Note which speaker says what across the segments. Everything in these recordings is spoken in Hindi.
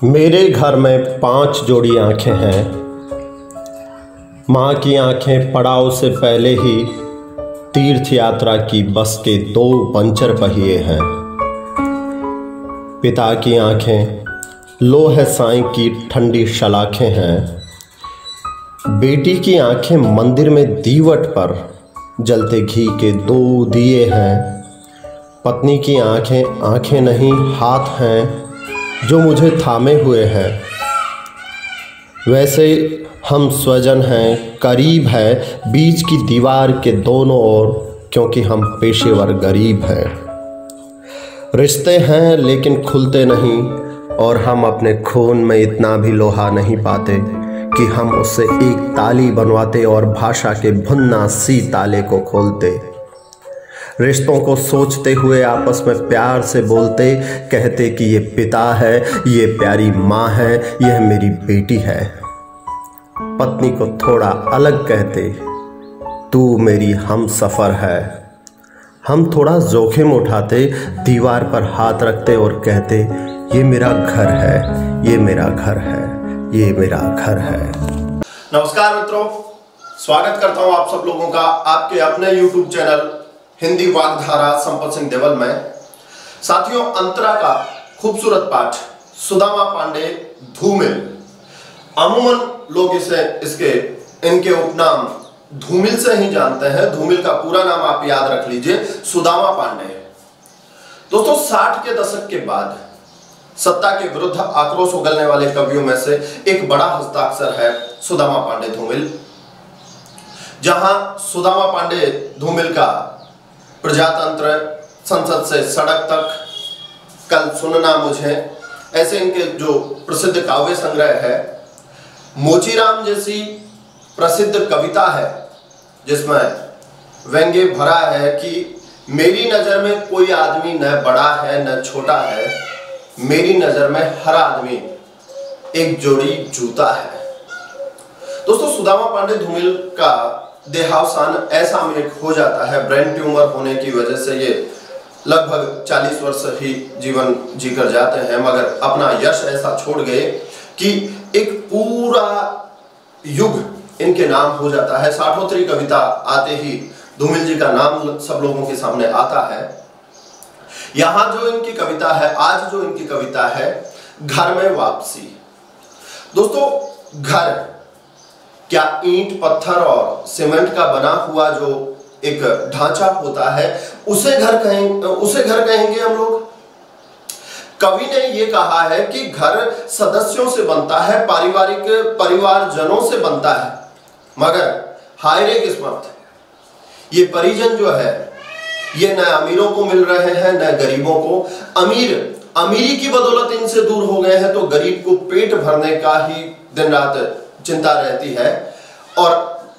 Speaker 1: मेरे घर में 5 जोड़ी आँखें हैं। माँ की आँखें पड़ाव से पहले ही तीर्थ यात्रा की बस के 2 पंचर पहिए हैं। पिता की आँखें लोहे साईं की ठंडी शलाखें हैं। बेटी की आँखें मंदिर में दीवट पर जलते घी के 2 दिए हैं। पत्नी की आँखें आँखें नहीं हाथ हैं जो मुझे थामे हुए हैं। वैसे हम स्वजन हैं, करीब है बीच की दीवार के दोनों ओर, क्योंकि हम पेशेवर गरीब हैं। रिश्ते हैं लेकिन खुलते नहीं, और हम अपने खून में इतना भी लोहा नहीं पाते कि हम उससे एक ताली बनवाते और भाषा के भुन्ना सी ताले को खोलते। रिश्तों को सोचते हुए आपस में प्यार से बोलते, कहते कि ये पिता है, ये प्यारी माँ है, यह मेरी बेटी है। पत्नी को थोड़ा अलग कहते, तू मेरी हम सफ़र है। हम थोड़ा जोखिम उठाते, दीवार पर हाथ रखते और कहते, ये मेरा घर है, ये मेरा घर है, ये मेरा घर है।
Speaker 2: नमस्कार मित्रों, स्वागत करता हूं आप सब लोगों का आपके अपने YouTube चैनल हिंदी वाग्धारा संपत सिंह देवल में। साथियों, अंतरा का खूबसूरत पाठ सुदामा पांडे धूमिल। अमूमन लोग इनके उपनाम धूमिल से ही जानते हैं। धूमिल का पूरा नाम आप याद रख लीजिए, सुदामा पांडे। दोस्तों, 60 के दशक के बाद सत्ता के विरुद्ध आक्रोश उगलने वाले कवियों में से एक बड़ा हस्ताक्षर है सुदामा पांडे धूमिल। जहां सुदामा पांडे धूमिल का प्रजातंत्र, संसद से सड़क तक, कल सुनना मुझे, ऐसे इनके जो प्रसिद्ध काव्य संग्रह है, मोचीराम जैसी प्रसिद्ध कविता है जिसमें व्यंग्य भरा है कि मेरी नजर में कोई आदमी न बड़ा है न छोटा है, मेरी नजर में हर आदमी एक जोड़ी जूता है। दोस्तों, सुदामा पांडे धूमिल का देहावसान ऐसा में हो जाता है, ब्रेन ट्यूमर होने की वजह से ये लगभग 40 वर्ष ही जीवन जीकर जाते हैं, मगर अपना यश ऐसा छोड़ गए कि एक पूरा युग इनके नाम हो जाता है। साठोत्तरी कविता आते ही धूमिल जी का नाम सब लोगों के सामने आता है। यहां जो इनकी कविता है, आज जो इनकी कविता है, घर में वापसी। दोस्तों, घर क्या ईंट, पत्थर और सीमेंट का बना हुआ जो एक ढांचा होता है, उसे घर कहेंगे हम लोग? कवि ने यह कहा है कि घर सदस्यों से बनता है, परिवारजनों से बनता है, मगर हाय रे किस्मत, ये परिजन जो है ये न अमीरों को मिल रहे हैं न गरीबों को। अमीरी की बदौलत इनसे दूर हो गए हैं, तो गरीब को पेट भरने का ही दिन रात चिंता रहती है। और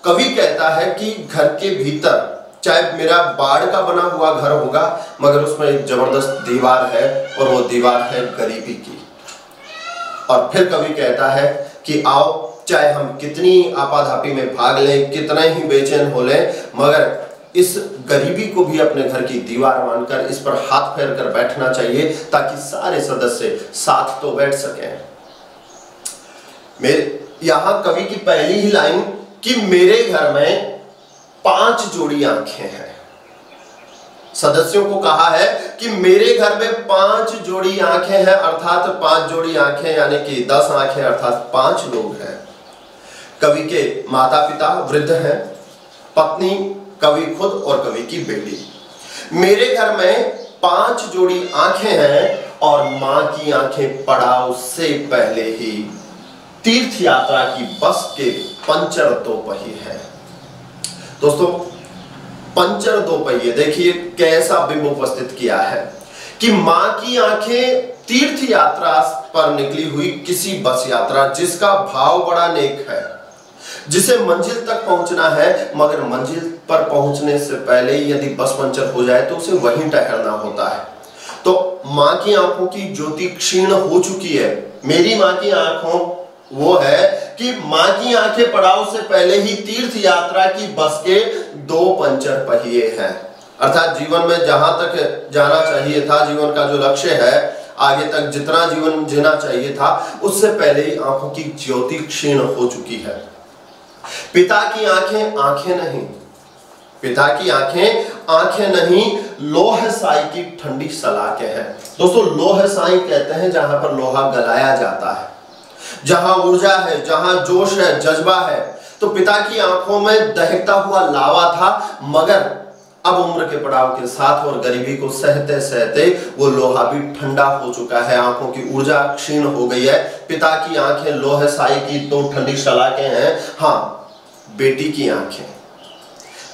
Speaker 2: कवि कहता है कि घर के भीतर चाहे मेरा बाड़ का बना हुआ घर होगा, मगर उसमें एक जबरदस्त दीवार है, और वो दीवार है गरीबी की। और फिर कवि कहता है कि आओ, चाहे हम कितनी आपाधापी में भाग लें, कितना ही बेचैन हो लें, मगर इस गरीबी को भी अपने घर की दीवार मानकर इस पर हाथ फेर कर बैठना चाहिए, ताकि सारे सदस्य साथ तो बैठ सकें। यहां कवि की पहली ही लाइन कि मेरे घर में 5 जोड़ी आंखें हैं। सदस्यों को कहा है कि मेरे घर में 5 जोड़ी आंखें हैं, अर्थात 5 जोड़ी आंखें यानी कि 10 आंखें, अर्थात 5 लोग हैं। कवि के माता पिता वृद्ध हैं, पत्नी, कवि खुद और कवि की बेटी। मेरे घर में 5 जोड़ी आंखें हैं, और मां की आंखें पड़ाव से पहले ही तीर्थ यात्रा की बस के पंचर 2 पहिए हैं। दोस्तों, पंचर 2 पहिए, देखिए कैसा बिंब उपस्थित किया है कि मां की आंखें तीर्थ यात्रा पर निकली हुई किसी बस यात्रा, जिसका भाव बड़ा नेक है, जिसे मंजिल तक पहुंचना है, मगर मंजिल पर पहुंचने से पहले यदि बस पंचर हो जाए तो उसे वहीं ठहरना होता है। तो मां की आंखों की ज्योति क्षीण हो चुकी है। मेरी मां की आंखों वो है कि मां की आंखें पड़ाव से पहले ही तीर्थ यात्रा की बस के 2 पंचर पहिए हैं। अर्थात जीवन में जहां तक जाना चाहिए था, जीवन का जो लक्ष्य है, आगे तक जितना जीवन जीना चाहिए था उससे पहले ही आंखों की ज्योति क्षीण हो चुकी है। पिता की आंखें आंखें नहीं, पिता की आंखें आंखें नहीं, लोह साई की ठंडी सलाखें हैं। दोस्तों लोह साई कहते हैं जहां पर लोहा गलाया जाता है, जहां ऊर्जा है, जहां जोश है, जज्बा है। तो पिता की आंखों में दहकता हुआ लावा था, मगर अब उम्र के पड़ाव के साथ और गरीबी को सहते सहते वो लोहा भी ठंडा हो चुका है, आंखों की ऊर्जा क्षीण हो गई है। पिता की आंखें लोह साई की तो ठंडी सलाखें हैं। हाँ, बेटी की आंखें,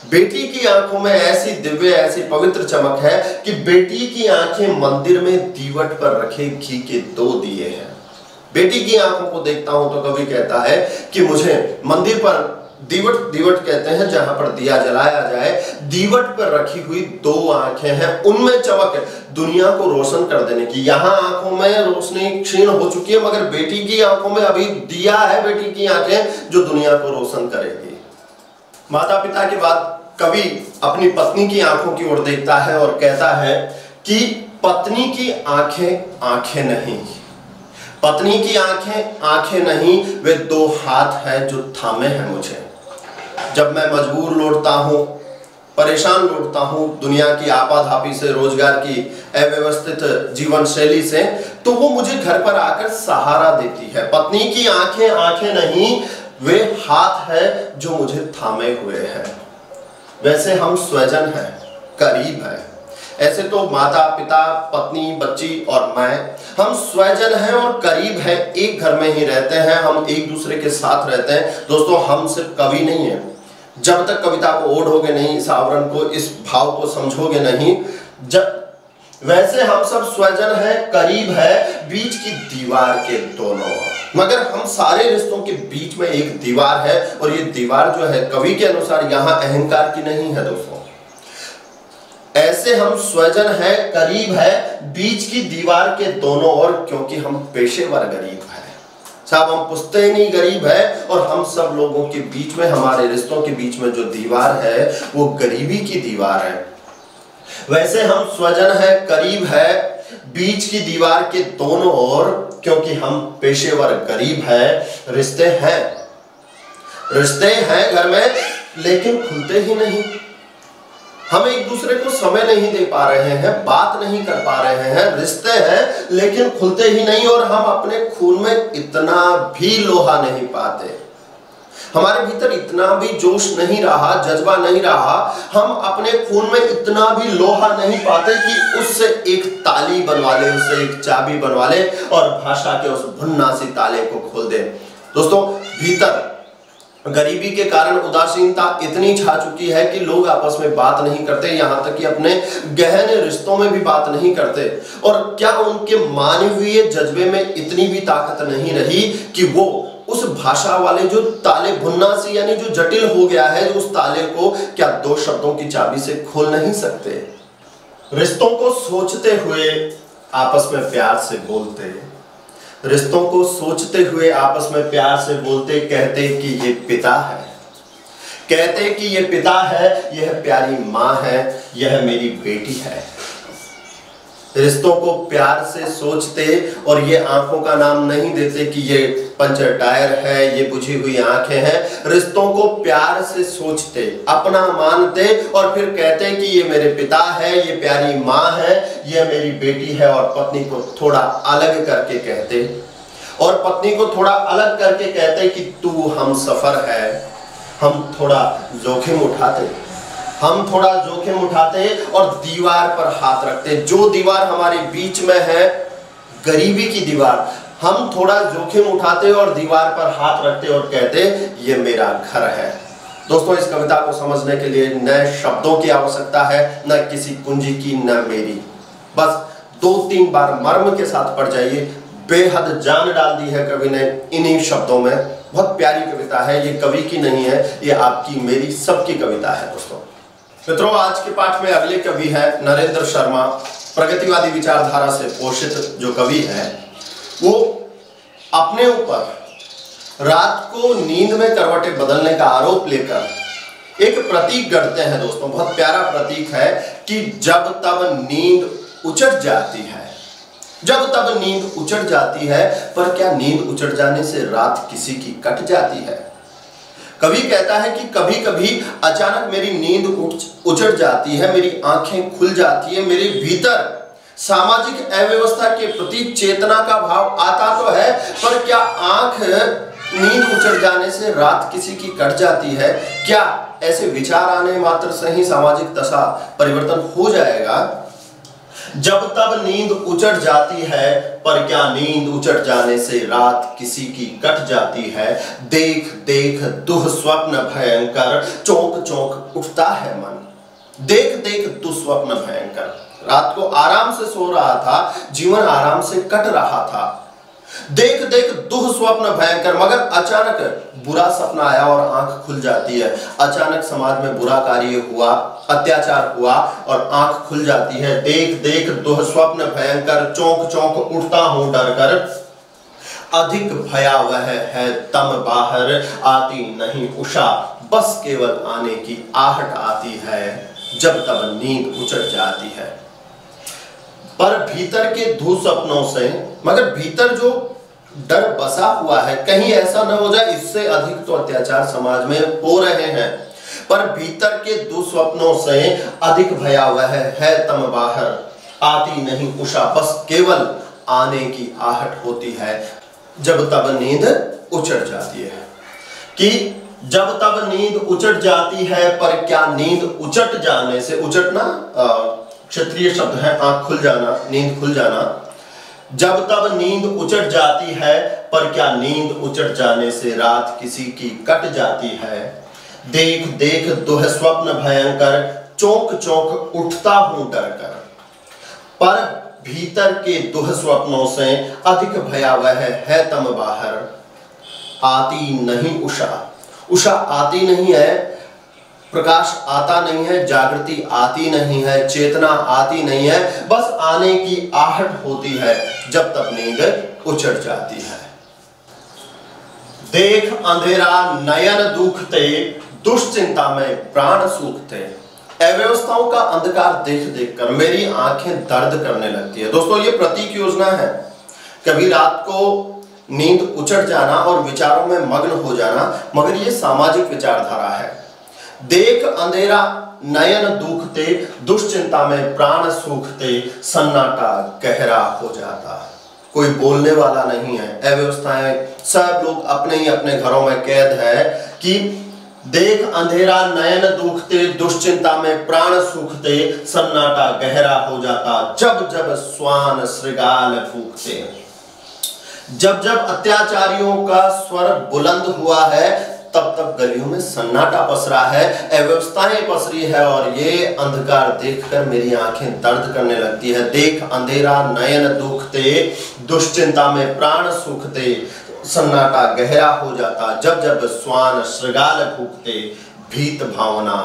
Speaker 2: बेटी की आंखों में ऐसी दिव्य, ऐसी पवित्र चमक है कि बेटी की आंखें मंदिर में दीवट पर रखे घी के 2 दिए हैं। बेटी की आंखों को देखता हूं तो कभी कहता है कि मुझे मंदिर पर दीवट कहते हैं जहां पर दिया जलाया जाए, दीवट पर रखी हुई 2 आंखें हैं, उनमें चमक है दुनिया को रोशन कर देने की। यहां आंखों में रोशनी क्षीण हो चुकी है, मगर बेटी की आंखों में अभी दिया है, बेटी की आंखें जो दुनिया को रोशन करेगी। माता पिता के बाद कवि अपनी पत्नी की आंखों की ओर देखता है और कहता है कि पत्नी की आंखें आंखें नहीं, पत्नी की आंखें आंखें नहीं, वे 2 हाथ हैं जो थामे हैं मुझे। जब मैं मजबूर लौटता हूं, परेशान लौटता हूं दुनिया की आपाधापी से, रोजगार की अव्यवस्थित जीवन शैली से, तो वो मुझे घर पर आकर सहारा देती है। पत्नी की आंखें आंखें नहीं, वे हाथ है जो मुझे थामे हुए हैं। वैसे हम स्वजन हैं, करीब हैं। ऐसे तो माता पिता, पत्नी, बच्ची और मैं, हम स्वजन हैं और करीब हैं, एक घर में ही रहते हैं, हम एक दूसरे के साथ रहते हैं। दोस्तों हम सिर्फ कवि नहीं हैं, जब तक कविता को ओढ़ोगे नहीं, इस आवरण को, इस भाव को समझोगे नहीं, वैसे हम सब स्वजन हैं, करीब है, बीच की दीवार के दोनों। मगर हम सारे रिश्तों के बीच में एक दीवार है, और ये दीवार जो है कवि के अनुसार यहां अहंकार की नहीं है दोस्तों। ऐसे हम स्वजन है, करीब है, बीच की दीवार के दोनों ओर, क्योंकि हम पेशेवर गरीब हैं साहब, हम पुश्तैनी गरीब है। और हम सब लोगों के बीच में, हमारे रिश्तों के बीच में जो दीवार है वो गरीबी की दीवार है। वैसे हम स्वजन है, करीब है, बीच की दीवार के दोनों ओर, क्योंकि हम पेशेवर गरीब है। रिश्ते हैं घर में, लेकिन खुलते ही नहीं। हम एक दूसरे को समय नहीं दे पा रहे हैं, बात नहीं कर पा रहे हैं। रिश्ते हैं लेकिन खुलते ही नहीं, और हम अपने खून में इतना भी लोहा नहीं पाते, हमारे भीतर इतना भी जोश नहीं रहा, जज्बा नहीं रहा, हम अपने खून में इतना भी लोहा नहीं पाते कि उससे एक ताली बनवा ले, उससे एक चाबी बनवा ले और भाषा के उस भुन्नासी ताले को खोल दे। दोस्तों भीतर गरीबी के कारण उदासीनता इतनी छा चुकी है कि लोग आपस में बात नहीं करते, यहां तक कि अपने गहने रिश्तों में भी बात नहीं करते। और क्या उनके मानवीय जज्बे में इतनी भी ताकत नहीं रही कि वो उस भाषा वाले जो ताले, भुन्नासी यानी जो जटिल हो गया है, उस ताले को क्या 2 शब्दों की चाबी से खोल नहीं सकते? रिश्तों को सोचते हुए आपस में प्यार से बोलते, रिश्तों को सोचते हुए आपस में प्यार से बोलते, कहते कि ये पिता है, कहते कि ये पिता है, यह प्यारी माँ है, यह मेरी बेटी है। रिश्तों को प्यार से सोचते और ये आंखों का नाम नहीं देते कि ये पंचर टायर है, ये बुझी हुई आंखें हैं। रिश्तों को प्यार से सोचते, अपना मानते और फिर कहते कि ये मेरे पिता है, ये प्यारी माँ है, ये मेरी बेटी है। और पत्नी को थोड़ा अलग करके कहते, और पत्नी को थोड़ा अलग करके कहते कि तू हम सफर है। हम थोड़ा जोखिम उठाते, हम थोड़ा जोखिम उठाते और दीवार पर हाथ रखते। जो दीवार हमारे बीच में है, गरीबी की दीवार, हम थोड़ा जोखिम उठाते और दीवार पर हाथ रखते और कहते ये मेरा घर है। दोस्तों इस कविता को समझने के लिए न शब्दों की आवश्यकता है, न किसी कुंजी की, न मेरी। बस 2-3 बार मर्म के साथ पढ़ जाइए। बेहद जान डाल दी है कवि ने इन्हीं शब्दों में। बहुत प्यारी कविता है, ये कवि की नहीं है, ये आपकी मेरी सबकी कविता है। दोस्तों मित्रों, आज के पाठ में अगले कवि है नरेंद्र शर्मा। प्रगतिवादी विचारधारा से पोषित जो कवि है, वो अपने ऊपर रात को नींद में करवटें बदलने का आरोप लेकर एक प्रतीक गढ़ते हैं। दोस्तों बहुत प्यारा प्रतीक है कि जब तब नींद उचट जाती है, जब तब नींद उचट जाती है, पर क्या नींद उचट जाने से रात किसी की कट जाती है? कवि कहता है कि कभी कभी अचानक मेरी नींद उचट जाती है, मेरी आंखें खुल जाती है, मेरे भीतर सामाजिक अव्यवस्था के प्रति चेतना का भाव आता तो है, पर क्या आंख नींद उचट जाने से रात किसी की कट जाती है? क्या ऐसे विचार आने मात्र से ही सामाजिक दशा परिवर्तन हो जाएगा? जब तब नींद उचट जाती है, पर क्या नींद उचट जाने से रात किसी की कट जाती है? देख देख दुःस्वप्न भयंकर, चौंक चौंक उठता है मन। देख देख दुःस्वप्न भयंकर, रात को आराम से सो रहा था, जीवन आराम से कट रहा था। देख देख दुःस्वप्न भयंकर, मगर अचानक बुरा सपना आया और आंख खुल जाती है। अचानक समाज में बुरा कार्य हुआ, अत्याचार हुआ और आंख खुल जाती है। देख देख दुःस्वप्न भयंकर, चौंक चौंक उठता हूं डर कर। अधिक भयावह है तम बाहर, आती नहीं उषा, बस केवल आने की आहट आती है। जब तब नींद उचट जाती है, पर भीतर के दुःस्वप्नों से, मगर भीतर जो डर बसा हुआ है, कहीं ऐसा न हो जाए इससे अधिक तो अत्याचार समाज में हो रहे हैं, पर भीतर के दुःस्वप्नों से अधिक भयावह है तम बाहर, आती नहीं उषा, बस केवल आने की आहट होती है। जब तब नींद उचट जाती है, कि जब तब नींद उचट जाती है, पर क्या नींद उचट जाने से, उचटना क्षेत्रीय शब्द है, आंख खुल जाना, नींद खुल जाना। जब तब नींद उचट जाती है, पर क्या नींद उचट जाने से रात किसी की कट जाती है? देख देख दुःस्वप्न भयंकर, चौंक चौंक उठता हूं डर कर। पर भीतर के दुःस्वप्नों से अधिक भयावह है तम बाहर, आती नहीं उषा, उषा आती नहीं है, प्रकाश आता नहीं है, जागृति आती नहीं है, चेतना आती नहीं है, बस आने की आहट होती है। जब तक नींद उचट जाती है। देख अंधेरा नयन दुखते, दुश्चिंता में प्राण सूखते। अव्यवस्थाओं का अंधकार देख देख कर मेरी आंखें दर्द करने लगती है। दोस्तों, ये प्रतीक योजना है। कभी रात को नींद उचट जाना और विचारों में मग्न हो जाना, मगर ये सामाजिक विचारधारा है। देख अंधेरा नयन दुखते, दुश्चिंता में प्राण सूखते, सन्नाटा गहरा हो जाता। कोई बोलने वाला नहीं है, अव्यवस्थाएं, सब लोग अपने ही अपने घरों में कैद है। कि देख अंधेरा नयन दुखते, दुश्चिंता में प्राण सूखते, सन्नाटा गहरा हो जाता। जब जब श्वान श्रृगाल फूंकते, जब जब अत्याचारियों का स्वर बुलंद हुआ है, तब तब गलियों में सन्नाटा पसरा है, अव्यवस्थाएं पसरी है, और ये अंधकार देखकर मेरी आंखें दर्द करने लगती है। देख अंधेरा नयन दुखते, दुश्चिंता में प्राण सूखते, सन्नाटा गहरा हो जाता। जब जब श्वान श्रृगाल फूंकते, भीत भावना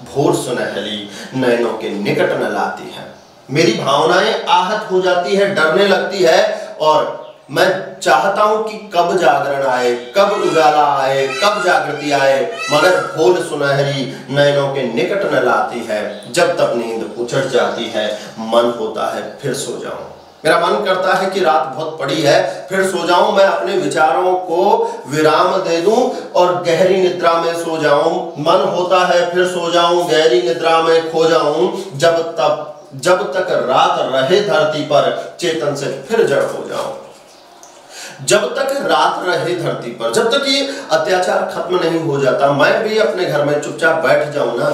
Speaker 2: भोर सुनहली नयनों के निकट न लाती है। मेरी भावनाएं आहत हो जाती है, डरने लगती है, और मैं चाहता हूं कि कब जागरण आए, कब उजाला आए, कब जागृति आए, मगर भोर सुनहरी नयनों के निकट न लाती है। जब तक नींद उचट जाती है, मन होता है फिर सो जाऊं। मेरा मन करता है कि रात बहुत पड़ी है, फिर सो जाऊं, मैं अपने विचारों को विराम दे दूं और गहरी निद्रा में सो जाऊं। मन होता है फिर सो जाऊं, गहरी निद्रा में खो जाऊं। जब तक रात रहे धरती पर, चेतन से फिर जड़ हो जाऊं। जब तक रात रहे धरती पर, जब तक ये अत्याचार खत्म नहीं हो जाता, मैं भी अपने घर में चुपचाप बैठ जाऊं ना,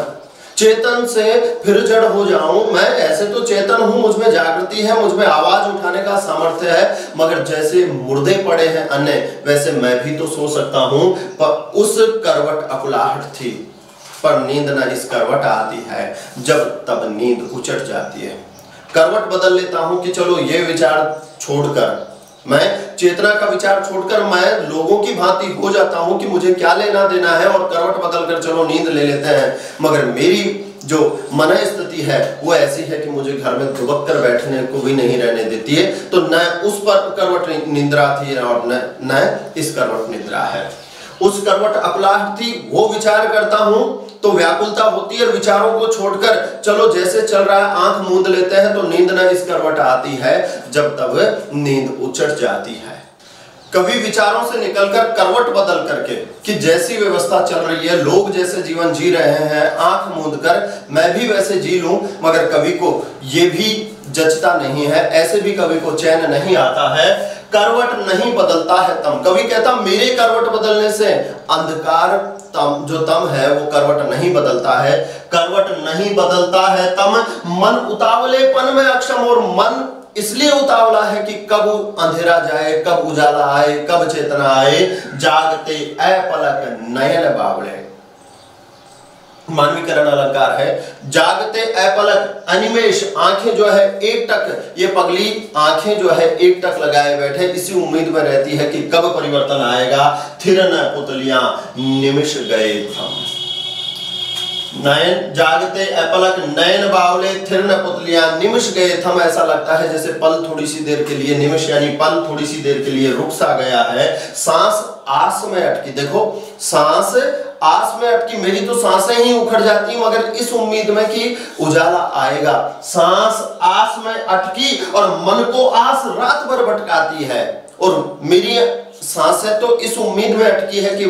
Speaker 2: चेतन से फिर जड़ हो जाऊं। मैं ऐसे तो चेतन हूं, मुझ में जागृति है, मुझ में आवाज उठाने का सामर्थ्य है, मगर जैसे मुर्दे पड़े हैं अन्य, वैसे मैं भी तो सो सकता हूं। पर उस करवट अकुलाहट थी, पर नींद न इस करवट आती है। जब तब नींद उचट जाती है, करवट बदल लेता हूं कि चलो ये विचार छोड़कर, मैं चेतना का विचार छोड़कर मैं लोगों की भांति हो जाता हूं कि मुझे क्या लेना देना है, और करवट बदलकर चलो नींद ले लेते हैं। मगर मेरी जो मन स्थिति है वो ऐसी है कि मुझे घर में दुबक कर बैठने को भी नहीं रहने देती है। तो न उस पर करवट निद्रा थी और न इस करवट निद्रा है। उस करवट अकुलाहट थी, वो विचार करता हूं तो व्याकुलता होती है, और विचारों को छोड़कर चलो जैसे चल रहा है, आंख मूंद लेते हैं तो नींद न इस करवट आती है, जब तब नींद उचट जाती है। कभी विचारों से निकलकर करवट बदल करके कि जैसी व्यवस्था चल रही है, लोग जैसे जीवन जी रहे हैं, आंख मूंद कर मैं भी वैसे जी लूं, मगर कवि को ये भी जचता नहीं है, ऐसे भी कवि को चैन नहीं आता है। करवट नहीं बदलता है तम, कवि कहता मेरे करवट बदलने से अंधकार तम जो तम है वो करवट नहीं बदलता है, करवट नहीं बदलता है तम, मन उतावलेपन में अक्षम, और मन इसलिए उतावला है कि कब अंधेरा जाए, कब उजाला आए, कब चेतना आए, जागते अपलक नयन बावले। मानवीकरण अलंकार है, जागते अपलक, अनिमेष, आंखें जो है एक टक, ये पगली आंखें जो है एक टक लगाए बैठे, इसी उम्मीद में रहती है कि कब परिवर्तन आएगा। थिर न पुतलियां निमिष गए थम, नयन जागते अपलक नयन बावले, थिर न पुतलियां निमिष गए थम। ऐसा लगता है जैसे पल थोड़ी सी देर के लिए, निमिष यानी पल थोड़ी सी देर के लिए रुक सा गया है। सांस आस में अटकी, देखो सांस आस में अटकी, मेरी तो सांसें ही उखड़ जाती मगर इस उम्मीद में कि उजाला आएगा। सांस आस में अटकी और मन को आस रात भर भटकाती है, और मेरी सांसें तो इस उम्मीद में अटकी है कि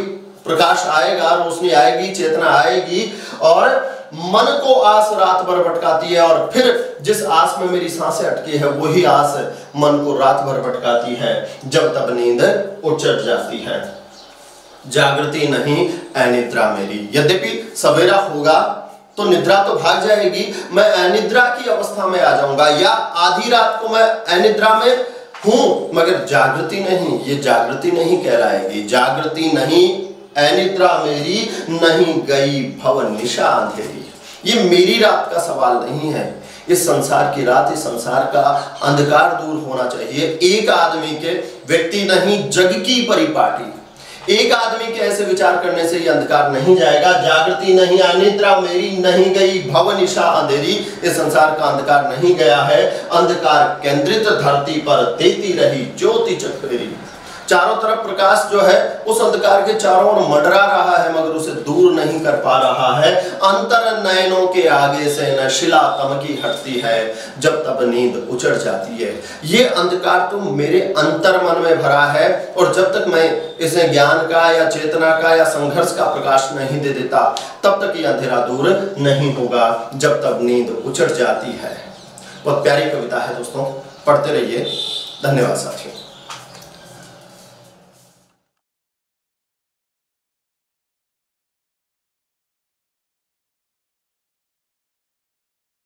Speaker 2: प्रकाश आएगा, रोशनी आएगी, चेतना आएगी, और मन को आस रात भर भटकाती है, और फिर जिस आस में मेरी सांसें अटकी है वही आस मन को रात भर भटकाती है, जब तब नींद उचट जाती है। जागृति नहीं अनिद्रा मेरी, यद्यपि सवेरा होगा तो निद्रा तो भाग जाएगी, मैं अनिद्रा की अवस्था में आ जाऊंगा, या आधी रात को मैं अनिद्रा में हूं मगर जागृति नहीं, ये जागृति नहीं कहलाएगी। जागृति नहीं अनिद्रा मेरी, नहीं गई भव निशा अंधेरी। ये मेरी रात का सवाल नहीं है, इस संसार की रात, इस संसार का अंधकार दूर होना चाहिए। एक आदमी के, व्यक्ति नहीं जग की परिपाटी, एक आदमी के ऐसे विचार करने से ये अंधकार नहीं जाएगा। जागृति नहीं अनिद्रा मेरी, नहीं गई भव निशा अंधेरी, इस संसार का अंधकार नहीं गया है। अंधकार केंद्रित धरती पर देती रही ज्योति चक्रेरी, चारों तरफ प्रकाश जो है उस अंधकार के चारों ओर मंडरा रहा है मगर उसे दूर नहीं कर पा रहा है। अंतर नयनों के आगे से न शिला तमकी हटती है, जब तब नींद उचट जाती है। ये अंधकार तो मेरे अंतर मन में भरा है, और जब तक मैं इसे ज्ञान का या चेतना का या संघर्ष का प्रकाश नहीं दे देता, तब तक ये अंधेरा दूर नहीं होगा, जब तब नींद उचट जाती है। बहुत प्यारी कविता है दोस्तों, पढ़ते रहिए। धन्यवाद साथियों।